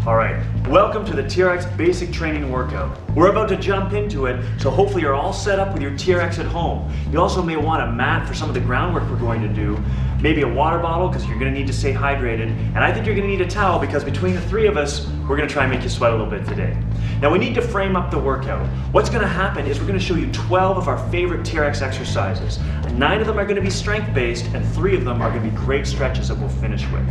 Alright, welcome to the TRX basic training workout. We're about to jump into it, so hopefully you're all set up with your TRX at home. You also may want a mat for some of the groundwork we're going to do, maybe a water bottle because you're going to need to stay hydrated, and I think you're going to need a towel because between the three of us, we're going to try and make you sweat a little bit today. Now we need to frame up the workout. What's going to happen is we're going to show you 12 of our favorite TRX exercises. 9 of them are going to be strength-based, and 3 of them are going to be great stretches that we'll finish with.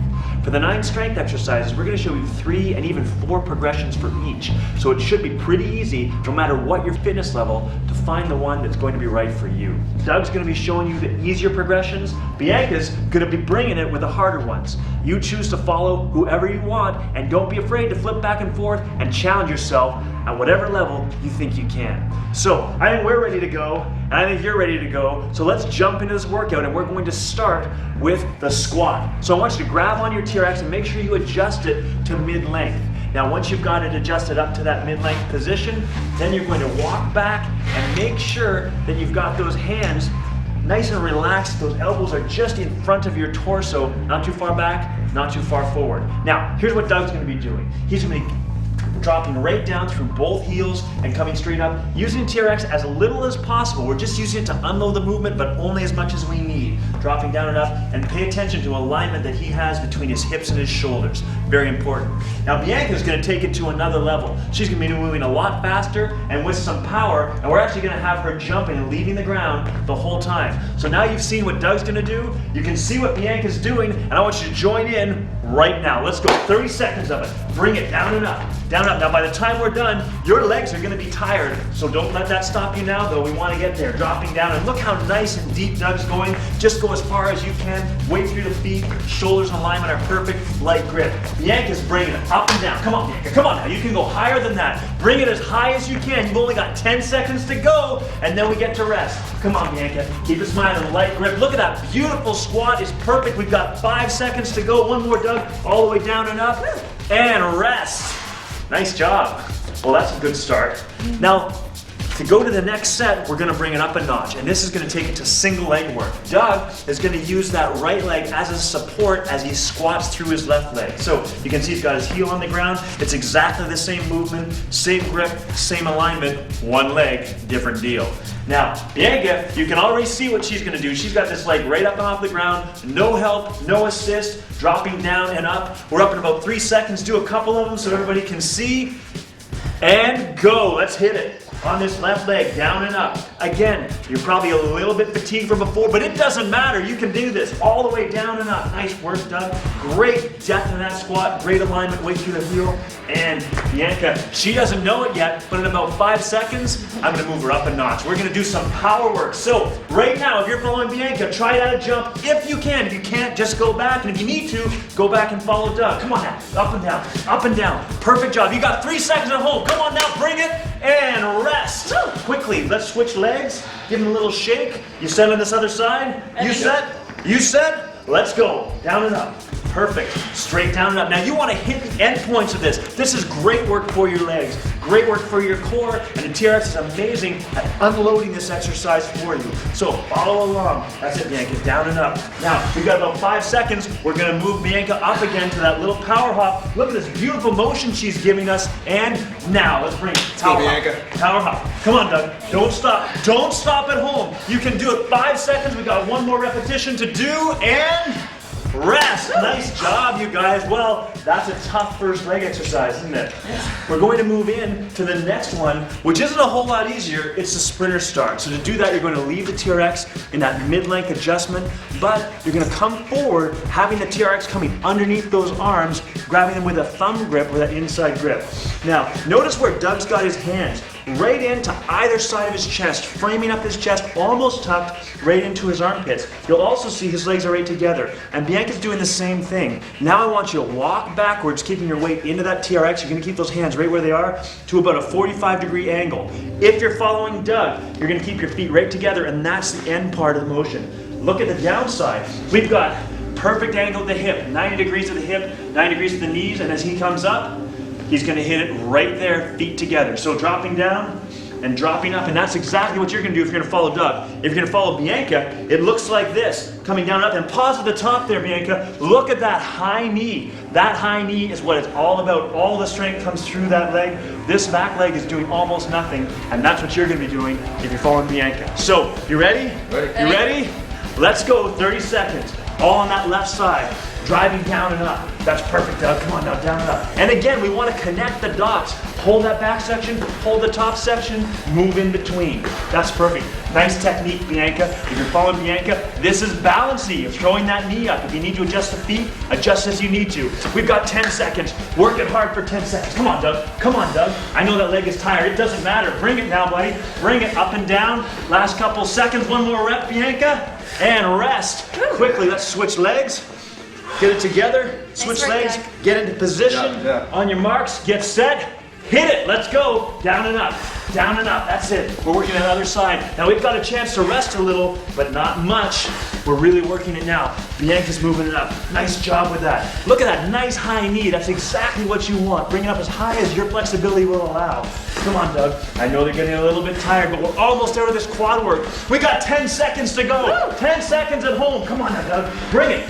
For the 9 strength exercises, we're going to show you 3 and even 4 progressions for each. So it should be pretty easy, no matter what your fitness level, to find the one that's going to be right for you. Doug's going to be showing you the easier progressions. Bianca's going to be bringing it with the harder ones. You choose to follow whoever you want, and don't be afraid to flip back and forth and challenge yourself at whatever level you think you can. So I think we're ready to go, and I think you're ready to go. So let's jump into this workout, and we're going to start with the squat. So I want you to grab on your TRX and make sure you adjust it to mid-length. Now once you've got it adjusted up to that mid-length position, then you're going to walk back and make sure that you've got those hands nice and relaxed. Those elbows are just in front of your torso, not too far back, not too far forward. Now, here's what Doug's going to be doing. He's going to be dropping right down through both heels and coming straight up, using TRX as little as possible. We're just using it to unload the movement, but only as much as we need. Dropping down and up, and pay attention to alignment that he has between his hips and his shoulders. Very important. Now Bianca's going to take it to another level. She's going to be moving a lot faster and with some power, and we're actually going to have her jumping and leaving the ground the whole time. So now you've seen what Doug's going to do, you can see what Bianca's doing, and I want you to join in right now. Let's go, 30 seconds of it. Bring it down and up, down and up. Now by the time we're done, your legs are going to be tired, so don't let that stop you now, though. We want to get there. Dropping down, and look how nice and deep Doug's going. Just go as far as you can, weight through the feet, shoulders in alignment are perfect, light grip. Bianca's bringing it up and down. Come on, Bianca, come on now. You can go higher than that. Bring it as high as you can. You've only got 10 seconds to go, and then we get to rest. Come on, Bianca. Keep it smiling, light grip. Look at that beautiful squat. It's perfect. We've got 5 seconds to go. One more, Doug, all the way down and up, and rest. Nice job. Well, that's a good start. Now, to go to the next set, we're going to bring it up a notch, and this is going to take it to single leg work. Doug is going to use that right leg as a support as he squats through his left leg. So you can see he's got his heel on the ground. It's exactly the same movement, same grip, same alignment, one leg, different deal. Now, Bianca, you can already see what she's going to do. She's got this leg right up and off the ground, no help, no assist, dropping down and up. We're up in about 3 seconds. Do a couple of them so everybody can see. And go. Let's hit it. On this left leg, down and up. Again, you're probably a little bit fatigued from before, but it doesn't matter. You can do this all the way down and up. Nice work, Doug. Great depth in that squat, great alignment, weight through the heel. And Bianca, she doesn't know it yet, but in about 5 seconds, I'm gonna move her up a notch. We're gonna do some power work. So right now, if you're following Bianca, try that jump if you can. If you can't, just go back, and if you need to, go back and follow Doug. Come on now, up and down, up and down. Perfect job. You got 3 seconds at home. Come on now, bring it, and rest. Quickly, let's switch legs. Give him a little shake. You set on this other side. You set. You set. Let's go. Down and up. Perfect. Straight down and up. Now you want to hit the end points of this. This is great work for your legs. Great work for your core. And the TRX is amazing at unloading this exercise for you. So follow along. That's it, Bianca. Down and up. Now, we've got about 5 seconds. We're going to move Bianca up again to that little power hop. Look at this beautiful motion she's giving us. And now, let's bring it. Power hop. Power hop. Come on, Doug. Don't stop. Don't stop at home. You can do it 5 seconds. We've got 1 more repetition to do. And rest. Nice job, you guys. Well, that's a tough first leg exercise, isn't it? We're going to move in to the next one, which isn't a whole lot easier. It's the sprinter start. So to do that, you're going to leave the TRX in that mid-length adjustment, but you're going to come forward, having the TRX coming underneath those arms, grabbing them with a thumb grip or that inside grip. Now, notice where Doug's got his hands right into either side of his chest, framing up his chest, almost tucked right into his armpits. You'll also see his legs are right together. And Bianca's doing the same thing. Now I want you to walk backwards, keeping your weight into that TRX. You're going to keep those hands right where they are to about a 45-degree angle. If you're following Doug, you're going to keep your feet right together, and that's the end part of the motion. Look at the downside. We've got perfect angle at the hip, 90 degrees at the hip, 90 degrees at the knees, and as he comes up, he's going to hit it right there, feet together. So dropping down and dropping up, and that's exactly what you're gonna do if you're gonna follow Doug. If you're gonna follow Bianca, it looks like this, coming down up, and pause at the top there, Bianca. Look at that high knee. That high knee is what it's all about. All the strength comes through that leg. This back leg is doing almost nothing, and that's what you're gonna be doing if you're following Bianca. So, you ready? Ready. You ready? Let's go, 30 seconds. All on that left side. Driving down and up. That's perfect, Doug. Come on now, down and up. And again, we want to connect the dots. Hold that back section, hold the top section, move in between. That's perfect. Nice technique, Bianca. If you're following Bianca, this is balancing. You're throwing that knee up. If you need to adjust the feet, adjust as you need to. We've got 10 seconds. Work it hard for 10 seconds. Come on, Doug. Come on, Doug. I know that leg is tired. It doesn't matter. Bring it now, buddy. Bring it up and down. Last couple seconds. One more rep, Bianca. And rest. Quickly, let's switch legs. Get it together, switch legs, get into position. On your marks, get set, hit it, let's go. Down and up, that's it. We're working on the other side. Now we've got a chance to rest a little, but not much. We're really working it now. Bianca's moving it up. Nice job with that. Look at that nice high knee. That's exactly what you want. Bring it up as high as your flexibility will allow. Come on, Doug. I know they're getting a little bit tired, but we're almost out of this quad work. We got 10 seconds to go. 10 seconds at home. Come on now, Doug. Bring it.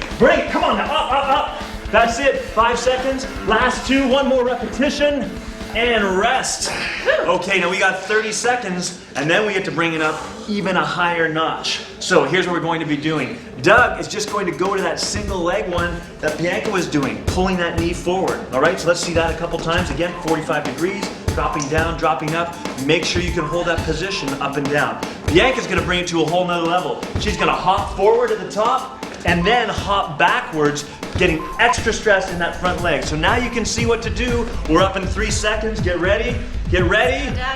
Come on now. Up. That's it. 5 seconds. Last 2. One more repetition. And rest. Okay, now we got 30 seconds, and then we get to bring it up even a higher notch. So here's what we're going to be doing. Doug is just going to go to that single leg one that Bianca was doing, pulling that knee forward. All right, so let's see that a couple times. Again, 45 degrees, dropping down, dropping up. Make sure you can hold that position up and down. Bianca's gonna bring it to a whole nother level. She's gonna hop forward at the top, and then hop backwards, getting extra stress in that front leg. So now you can see what to do. We're up in 3 seconds. Get ready,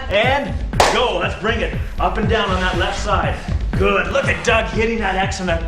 and go. Let's bring it up and down on that left side. Good. Look at Doug hitting that excellent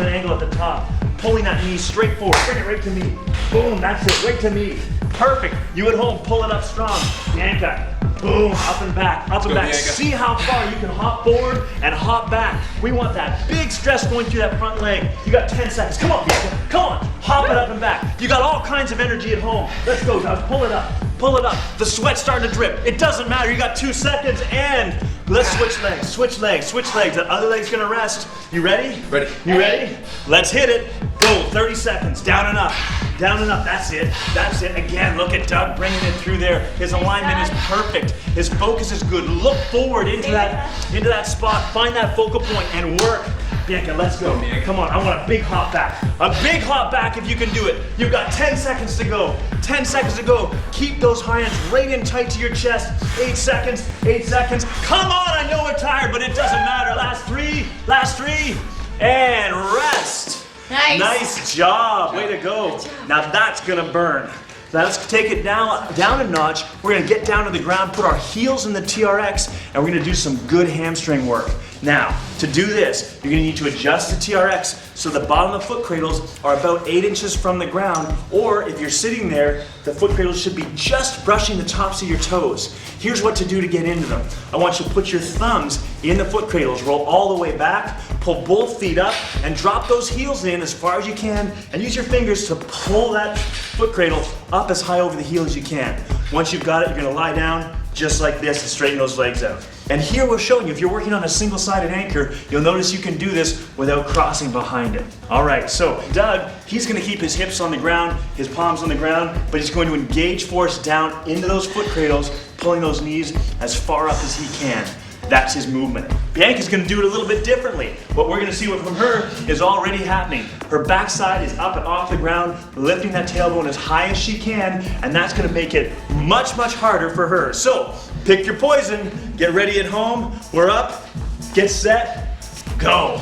angle at the top. Pulling that knee straight forward. Bring it right to me. Boom, that's it, right to me. Perfect. You at home, pull it up strong. Bianca. Boom, up and back, up and back. See how far you can hop forward and hop back. We want that big stress going through that front leg. You got 10 seconds. Come on, Bianca. Come on. Hop it up and back. You got all kinds of energy at home. Let's go, Doug. Pull it up. Pull it up. The sweat's starting to drip. It doesn't matter. You got 2 seconds, and let's switch legs. Switch legs. Switch legs. That other leg's gonna rest. You ready? Ready. You ready? Let's hit it. Go. 30 seconds. Down and up. Down and up. That's it. That's it. Again, look at Doug bringing it through there. His alignment is perfect. His focus is good. Look forward into that spot. Find that focal point and work. Bianca, let's go. Come on, I want a big hop back. A big hop back if you can do it. You've got 10 seconds to go. 10 seconds to go. Keep those hands right in tight to your chest. 8 seconds, 8 seconds. Come on, I know we're tired, but it doesn't matter. Last three, and rest. Nice job. Way to go. Now that's gonna burn. Now let's take it down a notch. We're gonna get down to the ground, put our heels in the TRX, and we're gonna do some good hamstring work. Now, to do this, you're gonna need to adjust the TRX so the bottom of the foot cradles are about 8 inches from the ground, or if you're sitting there, the foot cradles should be just brushing the tops of your toes. Here's what to do to get into them. I want you to put your thumbs in the foot cradles, roll all the way back, pull both feet up, and drop those heels in as far as you can, and use your fingers to pull that foot cradle up as high over the heel as you can. Once you've got it, you're gonna lie down just like this and straighten those legs out. And here we're showing you, if you're working on a single-sided anchor, you'll notice you can do this without crossing behind it. All right, so Doug, he's gonna keep his hips on the ground, his palms on the ground, but he's going to engage force down into those foot cradles, pulling those knees as far up as he can. That's his movement. Bianca's gonna do it a little bit differently. What we're gonna see from her is already happening. Her backside is up and off the ground, lifting that tailbone as high as she can, and that's gonna make it much, much harder for her. So, pick your poison, get ready at home, we're up, get set, go.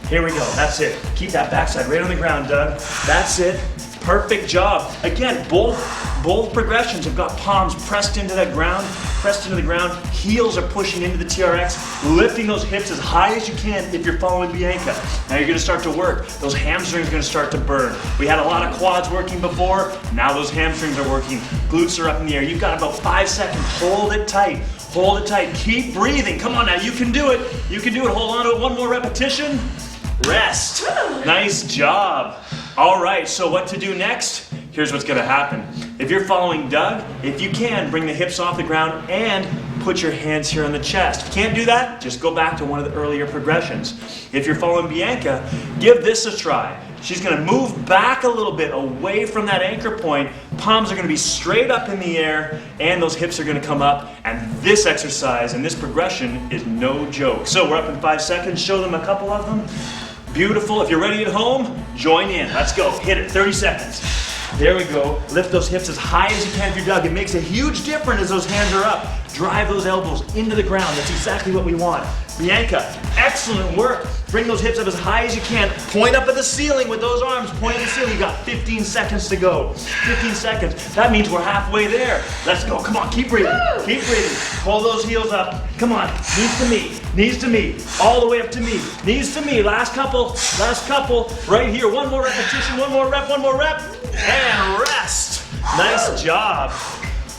Here we go, that's it. Keep that backside right on the ground, Doug. That's it. Perfect job. Again, both progressions have got palms pressed into the ground, heels are pushing into the TRX, lifting those hips as high as you can if you're following Bianca. Now you're gonna start to work. Those hamstrings are gonna start to burn. We had a lot of quads working before, now those hamstrings are working. Glutes are up in the air. You've got about 5 seconds. Hold it tight. Hold it tight. Keep breathing. Come on now, you can do it. You can do it. Hold on to it. One more repetition. Rest. Nice job. All right, so what to do next? Here's what's gonna happen. If you're following Doug, if you can, bring the hips off the ground and put your hands here on the chest. If you can't do that, just go back to one of the earlier progressions. If you're following Bianca, give this a try. She's going to move back a little bit away from that anchor point. Palms are going to be straight up in the air, and those hips are going to come up. And this exercise and this progression is no joke. So we're up in 5 seconds. Show them a couple of them. Beautiful. If you're ready at home, join in. Let's go. Hit it. 30 seconds. There we go. Lift those hips as high as you can if you're Doug. It makes a huge difference as those hands are up. Drive those elbows into the ground. That's exactly what we want. Bianca, excellent work. Bring those hips up as high as you can. Point up at the ceiling with those arms. Point at the ceiling. You got 15 seconds to go. 15 seconds. That means we're halfway there. Let's go. Come on, keep breathing. Keep breathing. Pull those heels up. Come on. Knees to me. Knees to me. All the way up to me. Knees to me. Last couple. Last couple. Right here. One more repetition. One more rep. One more rep. And rest. Nice job.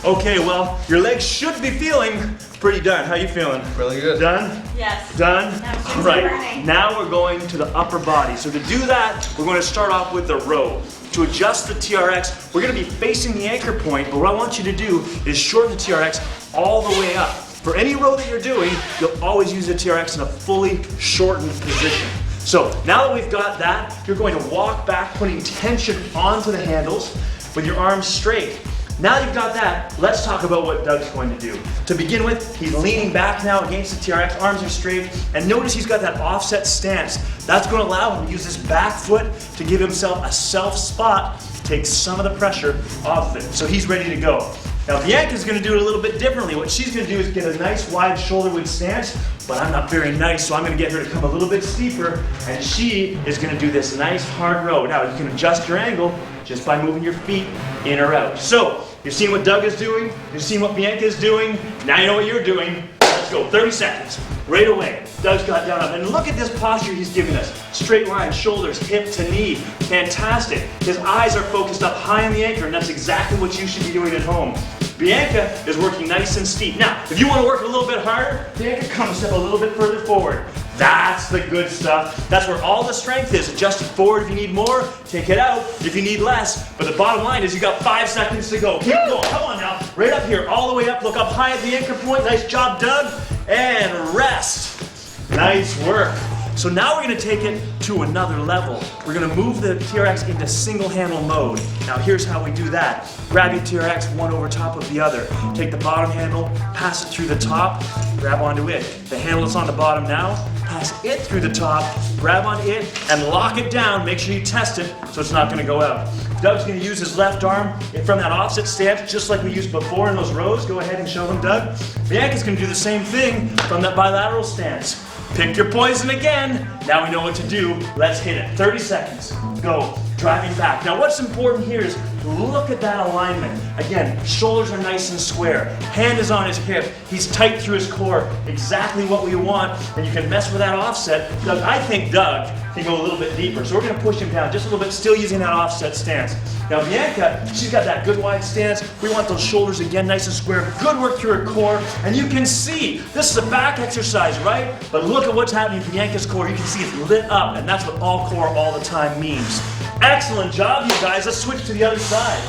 Okay, well, your legs should be feeling pretty done. How you feeling? Really good. Done? Yes. Done? All right. Now we're going to the upper body. So to do that, we're going to start off with the row. To adjust the TRX, we're going to be facing the anchor point, but what I want you to do is shorten the TRX all the way up. For any row that you're doing, you'll always use the TRX in a fully shortened position. So now that we've got that, you're going to walk back, putting tension onto the handles with your arms straight. Now you've got that, let's talk about what Doug's going to do. To begin with, he's leaning back now against the TRX, arms are straight, and notice he's got that offset stance. That's going to allow him to use his back foot to give himself a self spot, take some of the pressure off it. So he's ready to go. Now Bianca's going to do it a little bit differently. What she's going to do is get a nice wide shoulder width stance, but I'm not very nice, so I'm going to get her to come a little bit steeper, and she is going to do this nice hard row. Now you can adjust your angle just by moving your feet in or out. So you've seen what Doug is doing, you've seen what Bianca is doing, now you know what you're doing. Let's go, 30 seconds, right away. Doug's got down up, and look at this posture he's giving us. Straight line, shoulders, hip to knee, fantastic. His eyes are focused up high on the anchor, and that's exactly what you should be doing at home. Bianca is working nice and steep. Now, if you want to work a little bit harder, Bianca, come step a little bit further forward. That's the good stuff. That's where all the strength is. Adjust it forward if you need more, take it out if you need less. But the bottom line is you got 5 seconds to go. Keep going, come on now. Right up here, all the way up, look up high at the anchor point. Nice job, Doug. And rest. Nice work. So now we're going to take it to another level. We're going to move the TRX into single handle mode. Now here's how we do that. Grab your TRX one over top of the other. Take the bottom handle, pass it through the top, grab onto it. The handle that's on the bottom now, pass it through the top, grab on it, and lock it down. Make sure you test it so it's not going to go out. Doug's going to use his left arm from that offset stance, just like we used before in those rows. Go ahead and show them, Doug. Bianca's going to do the same thing from that bilateral stance. Pick your poison again. Now we know what to do. Let's hit it. 30 seconds. Go. Driving back. Now what's important here is look at that alignment. Again, shoulders are nice and square. Hand is on his hip. He's tight through his core. Exactly what we want. And you can mess with that offset. Doug, I think Doug can go a little bit deeper. So we're going to push him down just a little bit, still using that offset stance. Now Bianca, she's got that good wide stance. We want those shoulders again nice and square. Good work through her core. And you can see, this is a back exercise, right? But look at what's happening in Bianca's core. You can see it's lit up, and that's what all core all the time means. Excellent job, you guys. Let's switch to the other side.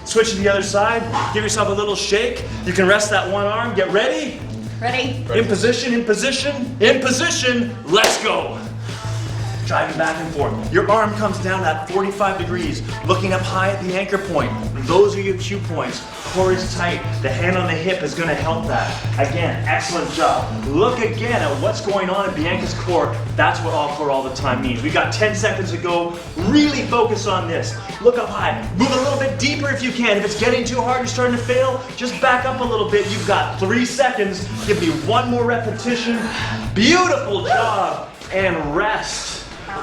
Switch to the other side. Give yourself a little shake. You can rest that one arm. Get ready. Ready. In position, in position, in position. Let's go. Driving back and forth. Your arm comes down at 45 degrees, looking up high at the anchor point. Those are your cue points. Core is tight. The hand on the hip is going to help that. Again, excellent job. Look again at what's going on in Bianca's core. That's what all core all the time means. We've got 10 seconds to go. Really focus on this. Look up high. Move a little bit deeper if you can. If it's getting too hard, you're starting to fail, just back up a little bit. You've got 3 seconds. Give me one more repetition. Beautiful job. And rest.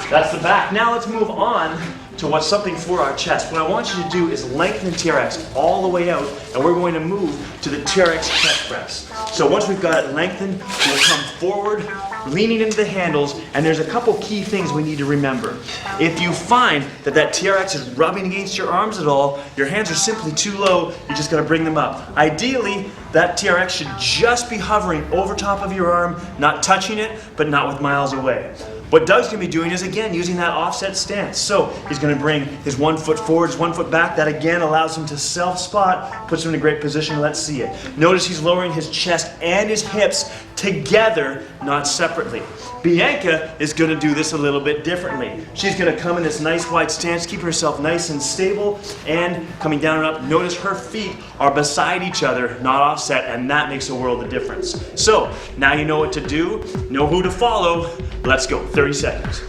That's the back. Now let's move on to what's something for our chest. What I want you to do is lengthen the TRX all the way out, and we're going to move to the TRX chest press. So once we've got it lengthened, we'll come forward, leaning into the handles, and there's a couple key things we need to remember. If you find that that TRX is rubbing against your arms at all, your hands are simply too low, you're just going to bring them up. Ideally, that TRX should just be hovering over top of your arm, not touching it, but not with miles away. What Doug's gonna be doing is, again, using that offset stance. So he's gonna bring his 1 foot forward, his 1 foot back. That again allows him to self-spot, puts him in a great position. Let's see it. Notice he's lowering his chest and his hips together, not separately. Bianca is gonna do this a little bit differently. She's gonna come in this nice wide stance, keep herself nice and stable, and coming down and up. Notice her feet are beside each other, not offset, and that makes a world of difference. So now you know what to do, know who to follow. Let's go, 30 seconds,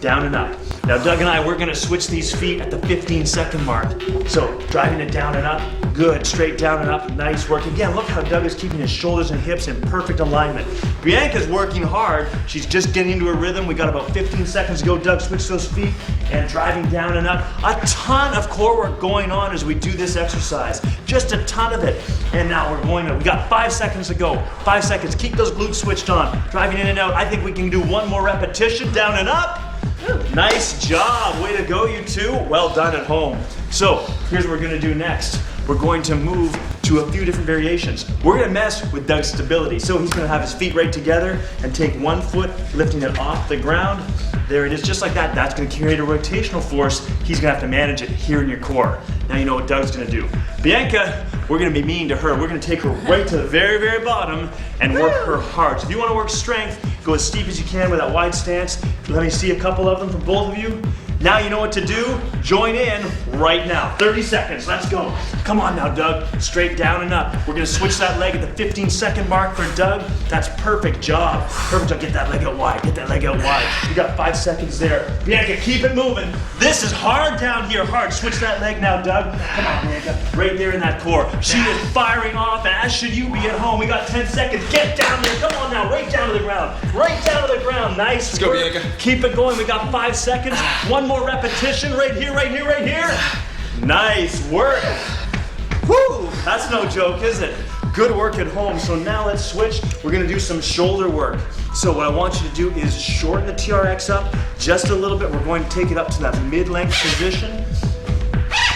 down and up. Now Doug and I, we're gonna switch these feet at the 15-second mark. So driving it down and up, good, straight down and up, nice work. Again, look how Doug is keeping his shoulders and hips in perfect alignment. Bianca's working hard, she's just getting into a rhythm. We got about 15 seconds to go. Doug, switch those feet and driving down and up. A ton of core work going on as we do this exercise, just a ton of it. And now we got 5 seconds to go. 5 seconds, keep those glutes switched on. Driving in and out, I think we can do one more repetition, down and up. Nice job, way to go you two. Well done at home. So here's what we're gonna do next. We're going to move to a few different variations. We're gonna mess with Doug's stability. So he's gonna have his feet right together and take 1 foot, lifting it off the ground. There it is, just like that. That's gonna create a rotational force. He's gonna have to manage it here in your core. Now you know what Doug's gonna do. Bianca, we're gonna be mean to her. We're gonna take her right to the very, very bottom and work her hard. So if you wanna work strength, go as steep as you can with that wide stance. Let me see a couple of them from both of you. Now you know what to do. Join in right now. 30 seconds, let's go. Come on now, Doug. Straight down and up. We're gonna switch that leg at the 15-second mark for Doug. That's perfect job. Perfect job, get that leg out wide, get that leg out wide. You got 5 seconds there. Bianca, keep it moving. This is hard down here, hard. Switch that leg now, Doug. Come on, Bianca, right there in that core. She is firing off, and as should you be at home. We got 10 seconds, get down there. Come on now, right down to the ground. Right down to the ground, nice. Let's go, Bianca. Keep it going, we got 5 seconds. One more repetition, right here, right here, right here. Nice work. Woo, that's no joke, is it? Good work at home. So now let's switch. We're gonna do some shoulder work. So what I want you to do is shorten the TRX up just a little bit. We're going to take it up to that mid-length position.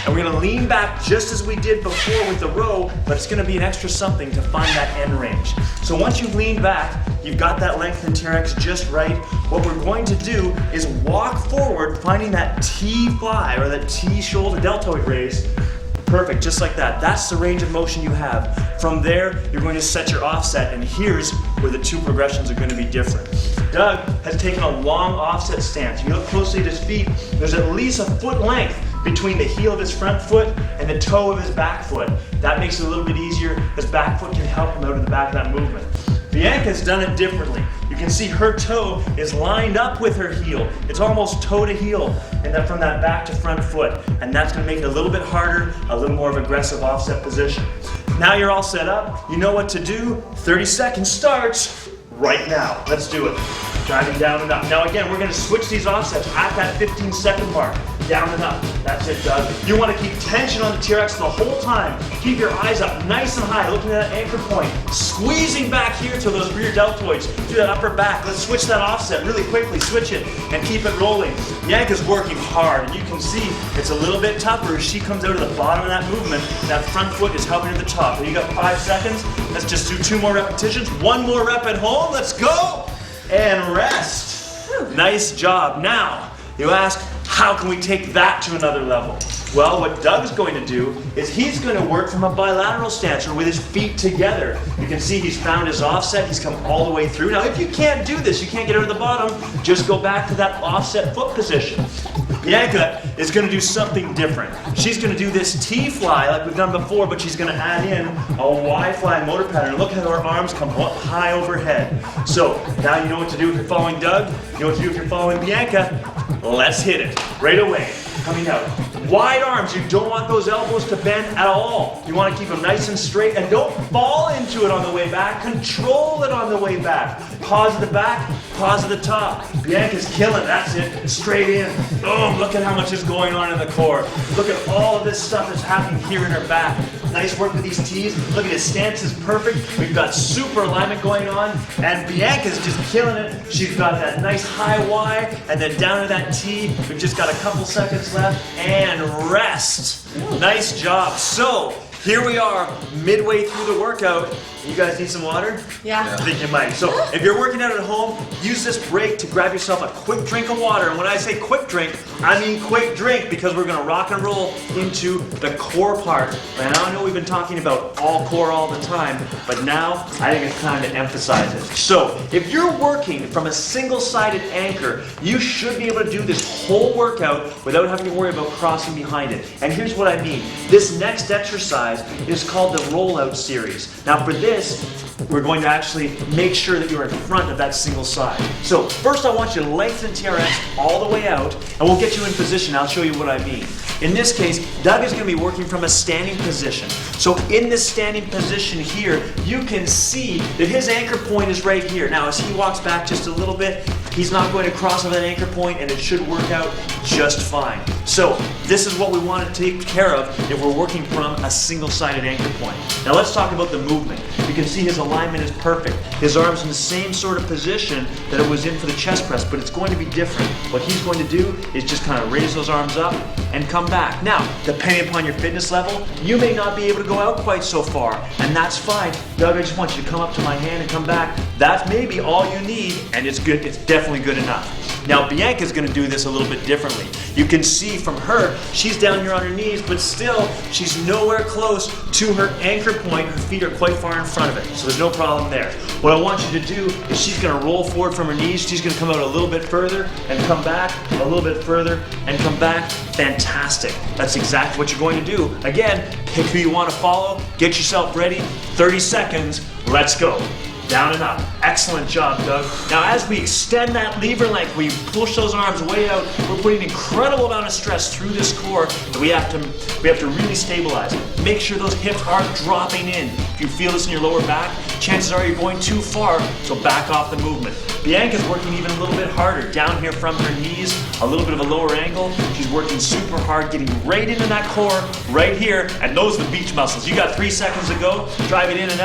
And we're gonna lean back just as we did before with the row, but it's gonna be an extra something to find that end range. So once you've leaned back, you've got that length in TRX just right. What we're going to do is walk forward, finding that T fly or that T shoulder deltoid raise. Perfect, just like that. That's the range of motion you have. From there, you're going to set your offset, and here's where the two progressions are going to be different. Doug has taken a long offset stance. If you look closely at his feet, there's at least a foot length between the heel of his front foot and the toe of his back foot. That makes it a little bit easier. His back foot can help him out of the back of that movement. Bianca's done it differently. You can see her toe is lined up with her heel. It's almost toe to heel, and then from that back to front foot. And that's gonna make it a little bit harder, a little more of an aggressive offset position. Now you're all set up, you know what to do. 30 seconds starts right now. Let's do it. Driving down and up. Now again, we're gonna switch these offsets at that 15-second mark. Down and up. That's it, Doug. You want to keep tension on the TRX the whole time. Keep your eyes up nice and high, looking at that anchor point. Squeezing back here to those rear deltoids. Do that upper back. Let's switch that offset really quickly. Switch it and keep it rolling. Bianca's working hard, and you can see it's a little bit tougher as she comes out of the bottom of that movement. That front foot is helping at the top. And you got 5 seconds. Let's just do 2 more repetitions. 1 more rep at home. Let's go. And rest. Nice job. Now, you ask, how can we take that to another level? Well, what Doug's going to do is he's going to work from a bilateral stance or with his feet together. You can see he's found his offset. He's come all the way through. Now, if you can't do this, you can't get out of the bottom, just go back to that offset foot position. Bianca is going to do something different. She's going to do this T-fly like we've done before, but she's going to add in a Y-fly motor pattern. Look how her arms come up high overhead. So now you know what to do if you're following Doug. You know what to do if you're following Bianca. Let's hit it right away. Coming out. Wide arms. You don't want those elbows to bend at all. You want to keep them nice and straight, and don't fall into it on the way back. Control it on the way back. Pause at the back, pause at the top. Bianca's killing. That's it. Straight in. Boom. Look at how much is going on in the core. Look at all of this stuff that's happening here in her back. Nice work with these T's. Look at his stance is perfect. We've got super alignment going on, and Bianca's just killing it. She's got that nice high Y, and then down to that T. We've just got a couple seconds left, and rest. Nice job. So here we are midway through the workout. You guys need some water? Yeah. I think you might. So if you're working out at home, use this break to grab yourself a quick drink of water. And when I say quick drink, I mean quick drink, because we're gonna rock and roll into the core part. And I know we've been talking about all core all the time, but now I think it's time to emphasize it. So if you're working from a single-sided anchor, you should be able to do this whole workout without having to worry about crossing behind it. And here's what I mean. This next exercise is called the rollout series. Now for this, we're going to actually make sure that you're in front of that single side. So first I want you to lengthen TRX all the way out, and we'll get you in position. I'll show you what I mean. In this case, Doug is going to be working from a standing position. So in this standing position here, you can see that his anchor point is right here. Now as he walks back just a little bit, he's not going to cross over that anchor point, and it should work out just fine. So this is what we want to take care of if we're working from a single-sided anchor point. Now let's talk about the movement. You can see his alignment is perfect. His arm's in the same sort of position that it was in for the chest press, but it's going to be different. What he's going to do is just kind of raise those arms up and come back. Now, depending upon your fitness level, you may not be able to go out quite so far, and that's fine. Doug, I just want you to come up to my hand and come back. That's maybe all you need, and it's good. It's definitely good enough. Now, Bianca's going to do this a little bit differently. You can see from her, she's down here on her knees, but still, she's nowhere close to her anchor point. Her feet are quite far in front of it, so there's no problem there. What I want you to do is she's going to roll forward from her knees. She's going to come out a little bit further and come back, a little bit further and come back. Fantastic. That's exactly what you're going to do. Again, pick who you want to follow. Get yourself ready. 30 seconds. Let's go. Down and up. Excellent job, Doug. Now as we extend that lever length, we push those arms way out, we're putting an incredible amount of stress through this core that we have to really stabilize. Make sure those hips aren't dropping in. If you feel this in your lower back, chances are you're going too far, so back off the movement. Bianca's working even a little bit harder. Down here from her knees, a little bit of a lower angle. She's working super hard, getting right into that core, right here, and those are the beach muscles. You got 3 seconds to go. Drive it in and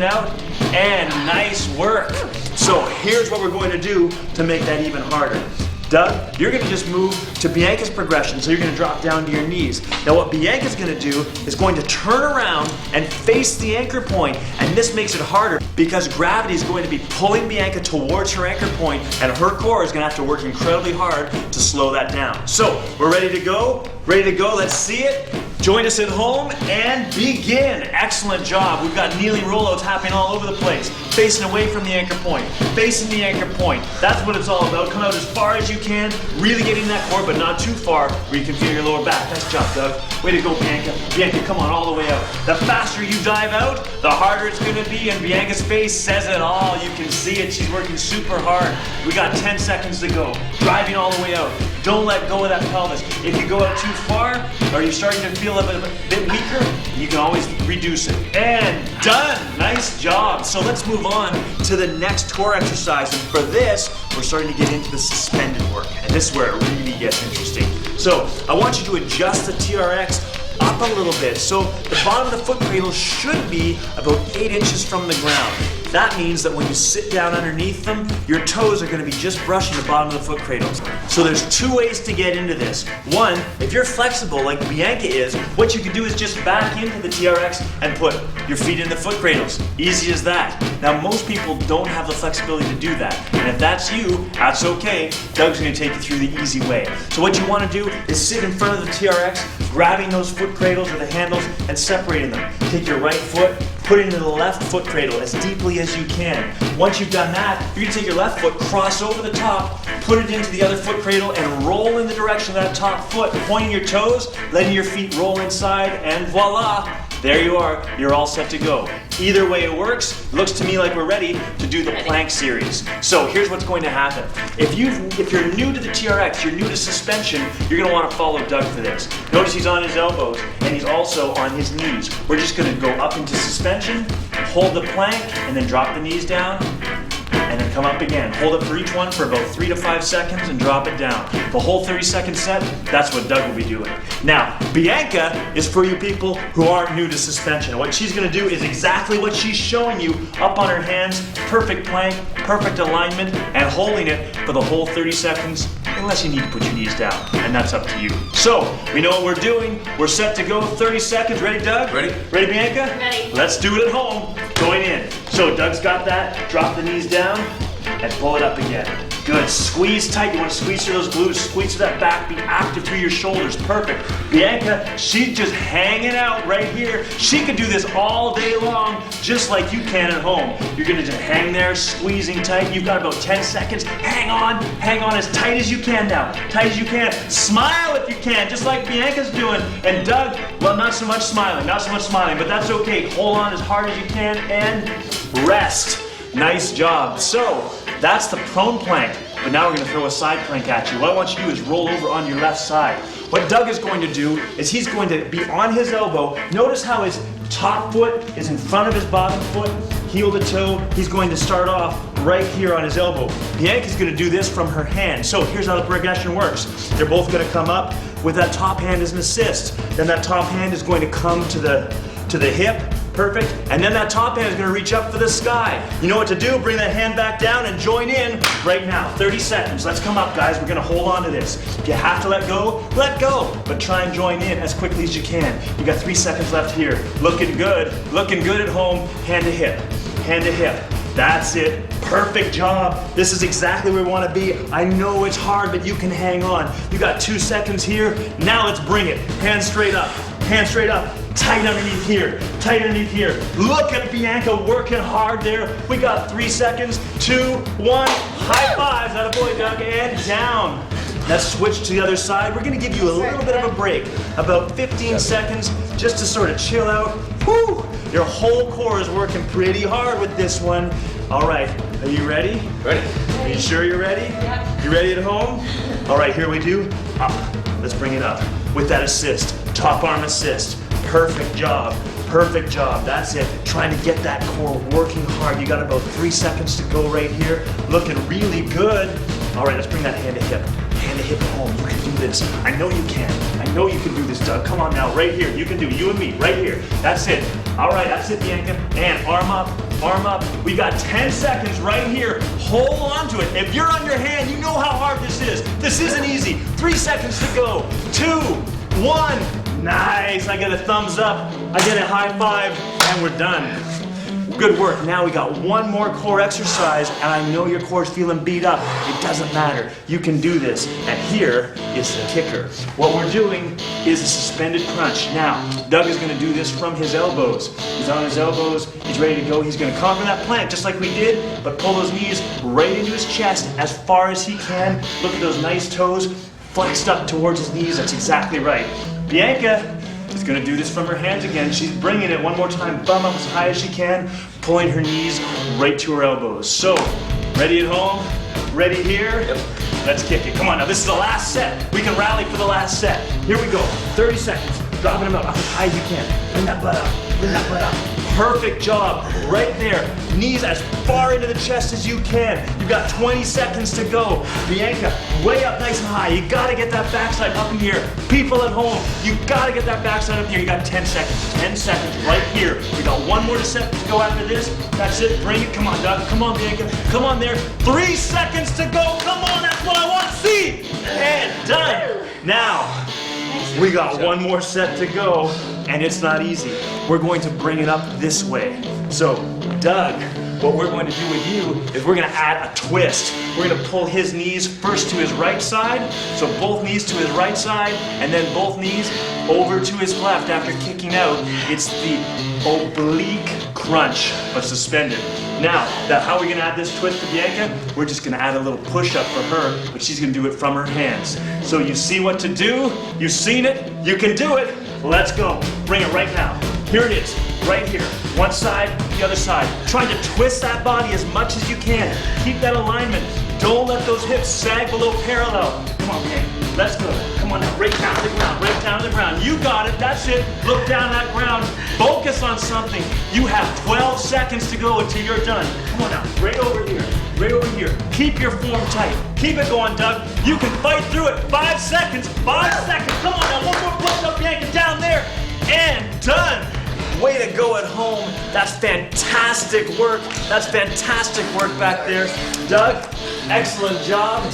out, and nice work. So here's what we're going to do to make that even harder. Doug, you're going to just move to Bianca's progression, so you're going to drop down to your knees. Now what Bianca's going to do is going to turn around and face the anchor point, and this makes it harder because gravity is going to be pulling Bianca towards her anchor point, and her core is going to have to work incredibly hard to slow that down. So we're ready to go? Ready to go? Let's see it. Join us at home and begin. Excellent job. We've got kneeling rollouts happening all over the place. Facing away from the anchor point. Facing the anchor point. That's what it's all about. Come out as far as you can. Really getting that core, but not too far where you can feel your lower back. Nice job, Doug. Way to go, Bianca. Bianca, come on, all the way out. The faster you dive out, the harder it's going to be, and Bianca's face says it all. You can see it. She's working super hard. We got 10 seconds to go. Driving all the way out. Don't let go of that pelvis. If you go out too far, or you're starting to feel a bit weaker, you can always reduce it. And done! Nice job. So let's move on to the next core exercise. And for this, we're starting to get into the suspended work. And this is where it really gets interesting. So I want you to adjust the TRX up a little bit. So the bottom of the foot cradle should be about 8 inches from the ground. That means that when you sit down underneath them, your toes are going to be just brushing the bottom of the foot cradles. So there's 2 ways to get into this. One, if you're flexible like Bianca is, what you can do is just back into the TRX and put your feet in the foot cradles. Easy as that. Now most people don't have the flexibility to do that. And if that's you, that's okay. Doug's going to take you through the easy way. So what you want to do is sit in front of the TRX, grabbing those foot cradles or the handles and separating them. Take your right foot, put it into the left foot cradle as deeply as you can. Once you've done that, you're going to take your left foot, cross over the top, put it into the other foot cradle, and roll in the direction of that top foot, pointing your toes, letting your feet roll inside, and voila! There you are, you're all set to go. Either way it works, looks to me like we're ready to do the plank series. So here's what's going to happen. If you're new to the TRX, you're new to suspension, you're going to want to follow Doug for this. Notice he's on his elbows and he's also on his knees. We're just going to go up into suspension, hold the plank, and then drop the knees down, and then come up again. Hold it for each one for about 3 to 5 seconds and drop it down. The whole 30-second set, that's what Doug will be doing. Now, Bianca is for you people who aren't new to suspension. What she's going to do is exactly what she's showing you, up on her hands, perfect plank, perfect alignment, and holding it for the whole 30 seconds, unless you need to put your knees down, and that's up to you. So, we know what we're doing. We're set to go. 30 seconds. Ready, Doug? Ready. Ready, Bianca? Ready. Let's do it at home. Join in. So Doug's got that. Drop the knees down and pull it up again. Good. Squeeze tight. You want to squeeze through those glutes. Squeeze through that back. Be active through your shoulders. Perfect. Bianca, she's just hanging out right here. She could do this all day long, just like you can at home. You're going to just hang there, squeezing tight. You've got about 10 seconds. Hang on as tight as you can now. Tight as you can. Smile if you can, just like Bianca's doing. And Doug, well, not so much smiling, but that's okay. Hold on as hard as you can and rest. Nice job. So, that's the prone plank, but now we're going to throw a side plank at you. What I want you to do is roll over on your left side. What Doug is going to do is he's going to be on his elbow. Notice how his top foot is in front of his bottom foot, heel to toe. He's going to start off right here on his elbow. Bianca's going to do this from her hand. So here's how the progression works. They're both going to come up with that top hand as an assist. Then that top hand is going to come to the hip. Perfect. And then that top hand is going to reach up for the sky. You know what to do. Bring that hand back down and join in right now. 30 seconds. Let's come up, guys. We're going to hold on to this. If you have to let go, let go. But try and join in as quickly as you can. You got 3 seconds left here. Looking good. Looking good at home. Hand to hip. Hand to hip. That's it. Perfect job. This is exactly where we want to be. I know it's hard, but you can hang on. You got 2 seconds here. Now let's bring it. Hands straight up. Hands straight up. Tight underneath here. Tight underneath here. Look at Bianca working hard there. We got 3 seconds. 2, 1. High fives. Attaboy, Doug. And down. Let's switch to the other side. We're going to give you a little bit of a break. About 15 seconds just to sort of chill out. Woo! Your whole core is working pretty hard with this one. All right. Are you ready? Ready. Are you sure you're ready? Yeah. You ready at home? All right, here we do. Up. Let's bring it up with that assist. Top arm assist. Perfect job. Perfect job. That's it. Trying to get that core working hard. You got about 3 seconds to go right here. Looking really good. All right, let's bring that hand to hip. Hand to hip at home. You can do this. I know you can. I know you can do this, Doug. Come on now, right here. You can do it. You and me, right here. That's it. All right, that's it, Bianca. And arm up, arm up. We got 10 seconds right here. Hold on to it. If you're on your hand, you know how hard this is. This isn't easy. 3 seconds to go. 2, 1. Nice. I get a thumbs up. I get a high five, and we're done. Good work. Now we got one more core exercise, and I know your core's feeling beat up. It doesn't matter. You can do this. And here is the kicker. What we're doing is a suspended crunch. Now, Doug is going to do this from his elbows. He's on his elbows. He's ready to go. He's going to conquer that plank just like we did, but pull those knees right into his chest as far as he can. Look at those nice toes flexed up towards his knees. That's exactly right. Bianca is going to do this from her hands again. She's bringing it one more time, bum up as high as she can, pulling her knees right to her elbows. So, ready at home? Ready here? Yep. Let's kick it. Come on now, this is the last set. We can rally for the last set. Here we go. 30 seconds. Dropping them up as high as you can. Bring that butt up. Bring that butt up. Perfect job. Right there. Knees as far into the chest as you can. You've got 20 seconds to go. Bianca, way up nice and high. You gotta get that backside up in here. People at home, you gotta get that backside up here. You got 10 seconds. 10 seconds right here. We got one more set to go after this. That's it. Bring it. Come on, Doug. Come on, Bianca. Come on there. 3 seconds to go. Come on, that's what I want to see. And done. Now, we got one more set to go, and it's not easy. We're going to bring it up this way. So, Doug, what we're going to do with you is we're going to add a twist. We're going to pull his knees first to his right side, so both knees to his right side, and then both knees over to his left after kicking out. It's the oblique crunch, but suspended. Now, how are we going to add this twist to Bianca? We're just going to add a little push-up for her, but she's going to do it from her hands. So you see what to do, you've seen it, you can do it. Let's go. Bring it right now. Here it is, right here. One side, the other side. Trying to twist that body as much as you can. Keep that alignment. Don't let those hips sag below parallel. Come on, Bianca. Let's go. Come on now, right down to the ground, right down to the ground. You got it, that's it. Look down that ground. Focus on something. You have 12 seconds to go until you're done. Come on now, right over here, right over here. Keep your form tight. Keep it going, Doug. You can fight through it. 5 seconds, 5 seconds. Come on now, one more push up, Bianca, down there. And done. Way to go at home. That's fantastic work. That's fantastic work back there. Doug, excellent job.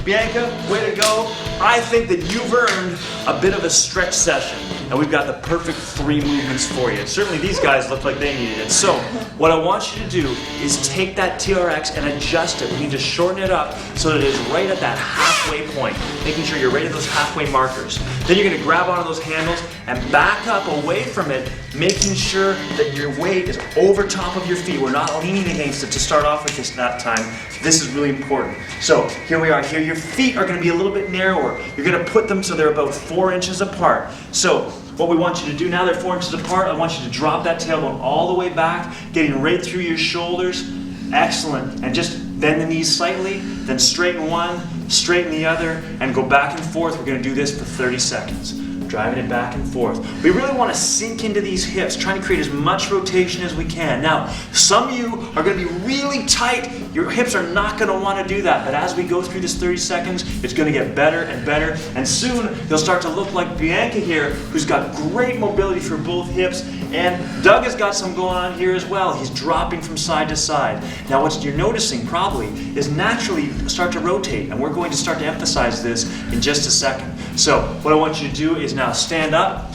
Bianca, way to go. I think that you've earned a bit of a stretch session. and we've got the perfect 3 movements for you. Certainly these guys look like they needed it. So what I want you to do is take that TRX and adjust it. We need to shorten it up so that it is right at that halfway point, making sure you're right at those halfway markers. Then you're going to grab onto those handles and back up away from it, making sure that your weight is over top of your feet. We're not leaning against it to start off with this that time. This is really important. So here we are. Here your feet are going to be a little bit narrower. You're going to put them so they're about 4 inches apart. So what we want you to do now, they're 4 inches apart, I want you to drop that tailbone all the way back, getting right through your shoulders. Excellent. And just bend the knees slightly, then straighten one, straighten the other, and go back and forth. We're going to do this for 30 seconds. Driving it back and forth. We really want to sink into these hips, trying to create as much rotation as we can. Now, some of you are going to be really tight. Your hips are not going to want to do that, but as we go through this 30 seconds, it's going to get better and better, and soon you'll start to look like Bianca here, who's got great mobility for both hips, and Doug has got some going on here as well. He's dropping from side to side. Now, what you're noticing probably is naturally start to rotate, and we're going to start to emphasize this in just a second. So what I want you to do is now stand up,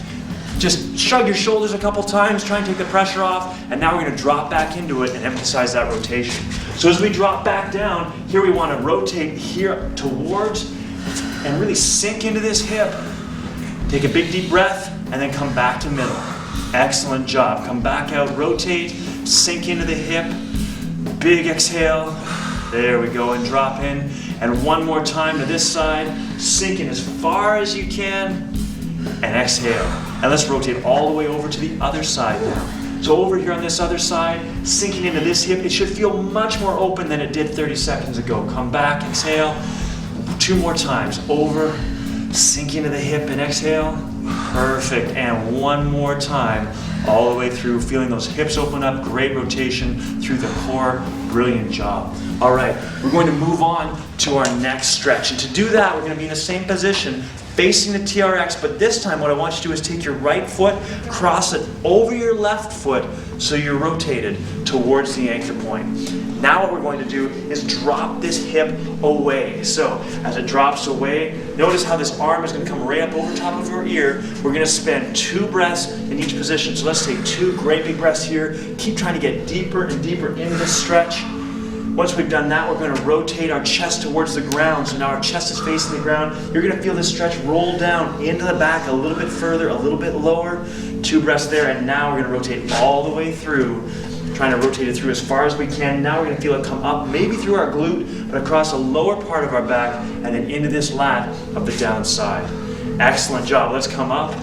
just shrug your shoulders a couple times, try and take the pressure off, and now we're going to drop back into it and emphasize that rotation. So as we drop back down, here we want to rotate here towards and really sink into this hip. Take a big deep breath and then come back to middle. Excellent job. Come back out, rotate, sink into the hip, big exhale. There we go, and drop in. And one more time to this side, sink in as far as you can, and exhale. And let's rotate all the way over to the other side now. So over here on this other side, sinking into this hip, it should feel much more open than it did 30 seconds ago. Come back, exhale. 2 more times, over, sink into the hip and exhale. Perfect, and 1 more time, all the way through, feeling those hips open up, great rotation through the core, brilliant job. All right, we're going to move on to our next stretch, and to do that, we're going to be in the same position, facing the TRX, but this time what I want you to do is take your right foot, cross it over your left foot, so you're rotated towards the anchor point. Now what we're going to do is drop this hip away. So as it drops away, notice how this arm is going to come right up over top of your ear. We're going to spend 2 breaths in each position. So let's take 2 great big breaths here. Keep trying to get deeper and deeper into this stretch. Once we've done that, we're going to rotate our chest towards the ground. So now our chest is facing the ground. You're going to feel this stretch roll down into the back a little bit further, a little bit lower. 2 breaths there, and now we're going to rotate all the way through, trying to rotate it through as far as we can. Now we're going to feel it come up, maybe through our glute, but across the lower part of our back, and then into this lat of the downside. Excellent job. Let's come up.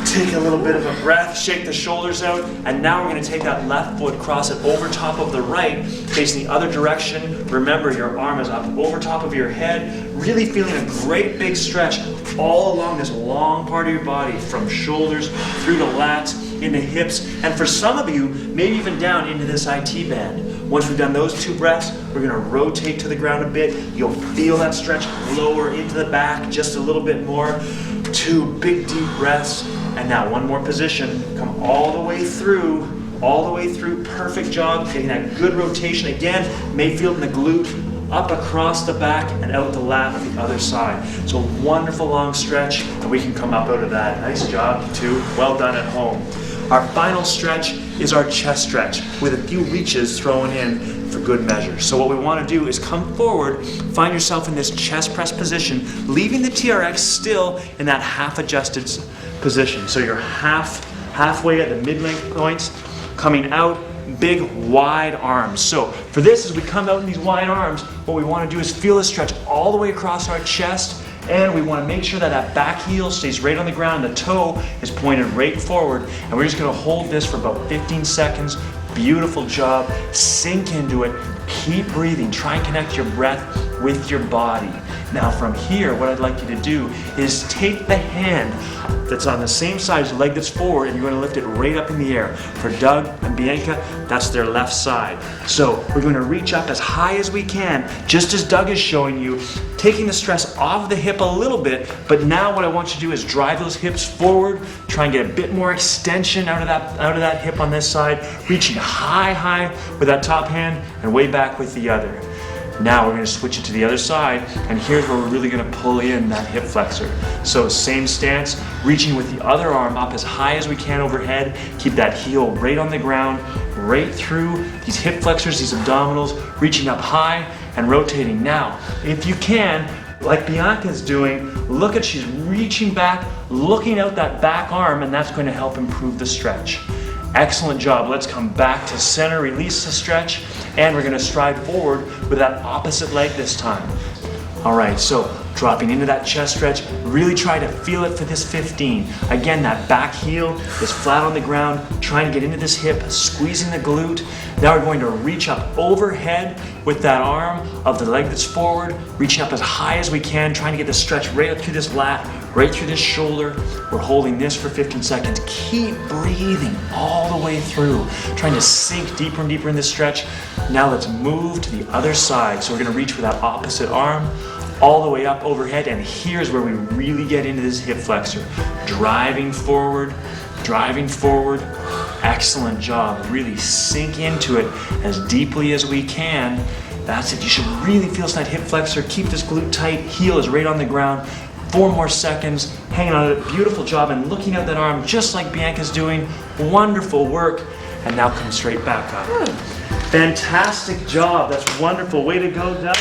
Take a little bit of a breath, shake the shoulders out, and now we're going to take that left foot, cross it over top of the right, facing the other direction. Remember, your arm is up over top of your head, really feeling a great big stretch all along this long part of your body, from shoulders through to lats, into hips, and for some of you, maybe even down into this IT band. Once we've done those 2 breaths, we're going to rotate to the ground a bit. You'll feel that stretch lower into the back just a little bit more. 2 big deep breaths. And now 1 more position. Come all the way through, perfect job, getting that good rotation. Again, may feel in the glute, up across the back and out the lat on the other side. So wonderful long stretch, and we can come up out of that. Nice job, too. Well done at home. Our final stretch is our chest stretch, with a few reaches thrown in for good measure. So what we want to do is come forward, find yourself in this chest press position, leaving the TRX still in that half adjusted position. So you're halfway at the mid-length points, coming out, big wide arms. So for this, as we come out in these wide arms, what we want to do is feel the stretch all the way across our chest, and we want to make sure that that back heel stays right on the ground, the toe is pointed right forward, and we're just going to hold this for about 15 seconds. Beautiful job. Sink into it. Keep breathing. Try and connect your breath with your body. Now from here, what I'd like you to do is take the hand that's on the same side as the leg that's forward, and you're going to lift it right up in the air. For Doug and Bianca, that's their left side. So we're going to reach up as high as we can, just as Doug is showing you, taking the stress off the hip a little bit, but now what I want you to do is drive those hips forward, try and get a bit more extension out of that hip on this side, reaching high with that top hand and way back with the other. Now we're going to switch it to the other side, and here's where we're really going to pull in that hip flexor. So same stance, reaching with the other arm up as high as we can overhead. Keep that heel right on the ground, right through these hip flexors, these abdominals, reaching up high and rotating. Now, if you can, like Bianca's doing, look at, she's reaching back, looking out that back arm, and that's going to help improve the stretch. Excellent job. Let's come back to center, release the stretch, and we're going to stride forward with that opposite leg this time. All right, so dropping into that chest stretch, really try to feel it for this 15. Again, that back heel is flat on the ground, trying to get into this hip, squeezing the glute. Now we're going to reach up overhead with that arm of the leg that's forward, reaching up as high as we can, trying to get the stretch right up through this lat, right through this shoulder. We're holding this for 15 seconds. Keep breathing all the way through, trying to sink deeper and deeper in this stretch. Now let's move to the other side. So we're going to reach with that opposite arm all the way up overhead, and here's where we really get into this hip flexor. Driving forward, excellent job. Really sink into it as deeply as we can. That's it, you should really feel that hip flexor. Keep this glute tight, heel is right on the ground. 4 more seconds, hanging on it, beautiful job, and looking at that arm just like Bianca's doing. Wonderful work, and now come straight back up. Fantastic job, that's wonderful. Way to go, Doug.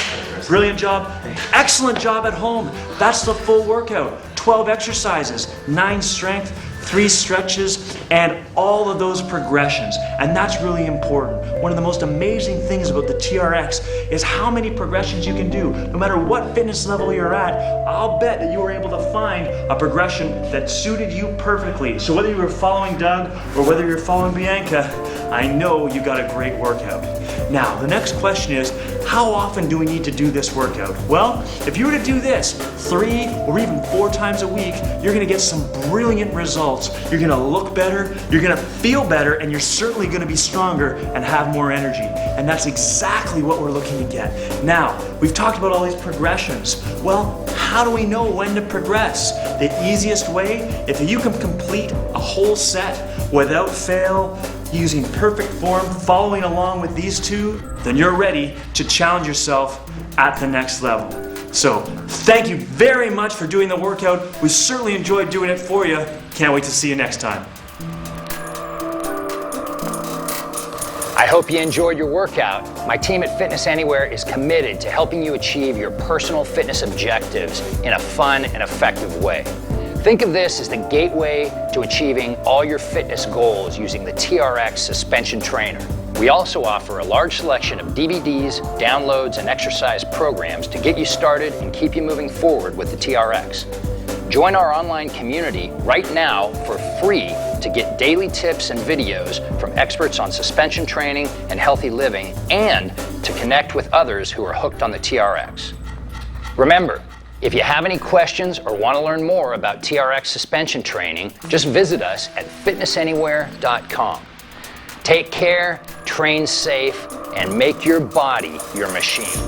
Brilliant job. Excellent job at home. That's the full workout. 12 exercises, 9 strength, 3 stretches, and all of those progressions. And that's really important. One of the most amazing things about the TRX is how many progressions you can do. No matter what fitness level you're at, I'll bet that you were able to find a progression that suited you perfectly. So whether you were following Doug or whether you're following Bianca, I know you got a great workout. Now, the next question is, how often do we need to do this workout? Well, if you were to do this 3 or even 4 times a week, you're gonna get some brilliant results. You're gonna look better, you're gonna feel better, and you're certainly gonna be stronger and have more energy. And that's exactly what we're looking to get. Now, we've talked about all these progressions. Well, how do we know when to progress? The easiest way, if you can complete a whole set without fail, using perfect form, following along with these 2, then you're ready to challenge yourself at the next level. So, thank you very much for doing the workout. We certainly enjoyed doing it for you. Can't wait to see you next time. I hope you enjoyed your workout. My team at Fitness Anywhere is committed to helping you achieve your personal fitness objectives in a fun and effective way. Think of this as the gateway to achieving all your fitness goals using the TRX suspension trainer. We also offer a large selection of DVDs, downloads, and exercise programs to get you started and keep you moving forward with the TRX. Join our online community right now for free to get daily tips and videos from experts on suspension training and healthy living, and to connect with others who are hooked on the TRX. Remember, if you have any questions or want to learn more about TRX suspension training, just visit us at fitnessanywhere.com. Take care, train safe, and make your body your machine.